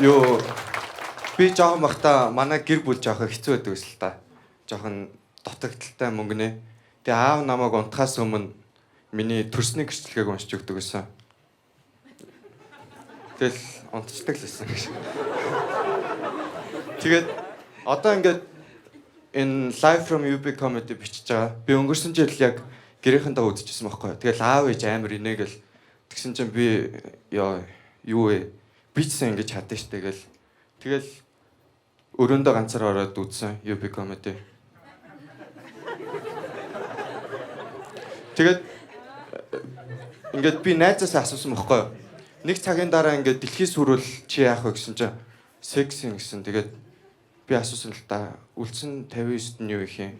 Юу би жоохон бахта манай гэр бүл жоохон хэцүү байдаг л та. Жоохон дутагдaltaй мөнгөнэ. Тэгээ аав намайг унтахаас өмнө миний төрсний гэрчлэгийг уншиж өгдөг гэсэн. Тэгэл унтцдаг л байсан гэж. Тэгээд одоо ингээд энэ Live from UB comedy бичиж байгаа. Би өнгөрсөн жил яг гэрээхэндээ үзчихсэн байхгүй. Тэгэл аав ээж амар инээгэл тэгсэн чинь би юу вэ? Бичсэн ингэж чадсан штэ гэл. Тэгэл өрөөндөө ганцаар ороод үзсэн UB comedy. Тэгээд ингээд би найзаасаа асуусан байхгүй. Нэг цагийн дараа ингээд дэлхийс хүрвэл чи яах вэ гэсэн чинь сексин гэсэн. Тэгээд би асуусан л та үлдсэн 59-т нь юу их юм?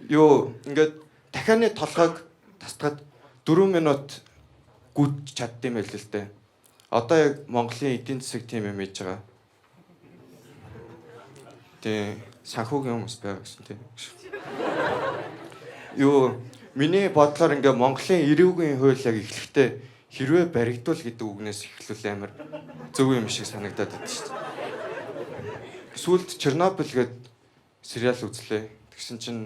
Юу ингээд дахианы толгойг тасдахад 4 минут гүйж чаддсан байл л дээ. Одоо яг Монголын эдийн засаг тийм юм хийж байгаа. Тэ санхүүгийн хүмүүс байгаа гэсэн тийм. Юу миний бодлоор ингээ Монголын эрүүгийн хууль яг эхлэхдээ хэрвээ баригдвал гэдэг үгнээс эхлүүл амар зөв юм шиг санагдаад байна шүү дээ. Сүүлд Чернобыль гээд сериал үзлээ. Тэгсэн чинь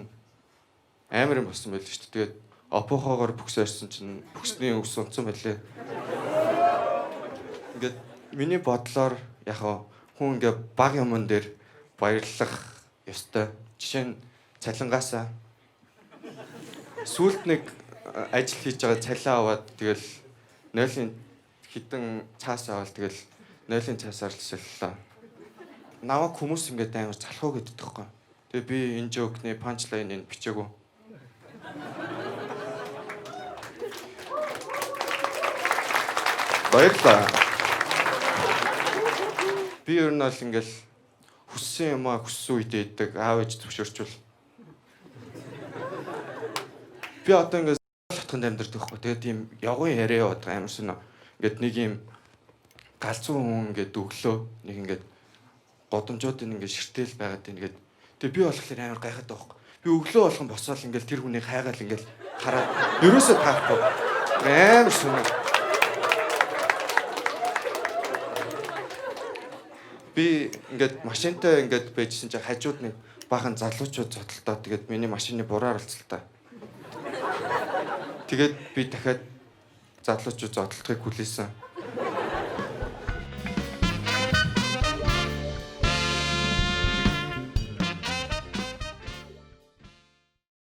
амар юм болсон байл шүү дээ. Тэгээд опохоогоор бүкс арьсан чинь бүксний өвс унтсан байлээ. Ингээд миний бодлоор яг хүн ингээ баг юмн дээр баярлах ёстой. Жишээ нь цалингаасаа сүүлд нэг ажил хийж байгаа цалиа аваад тэгэл 0-ын хитэн цаас аваад тэгэл 0-ын цаасаар л солилоо. Намайг хүмүүс ингээд амар залхуу гэдэг тоххой. Тэгээ би энэ жокны панчлайныг бичээгүй. Баярлалаа. Би ер нь бол ингээл хүссэн юмаа хүссэн үедээ иддэг аав ээж зөвшөөрчвөл. Би одоо ингээд хатганд амьдардаг байхгүй. Тэгээд тийм явган яриа яваад амар сонио. Ингээд нэг юм галзуу хүн ингээд өглөө нэг ингээд годомжуудын ингээд ширтэл байгаад байна ингээд. Тэгээд би болохоор амар гайхаад байгаа байхгүй. Би өглөө болгон босоод ингээд тэр хүнийг хайгаал ингээд хараад ерөөсөө таахгүй. Амар сонио. Би ингээд машинтай ингээд байжсэн чинь хажууд нэг баахан залуучууд зодтолдоо тэгээд миний машины бураар олцлоо та. Тэгээд би дахиад залуучууд зодтолтыг хүлээсэн.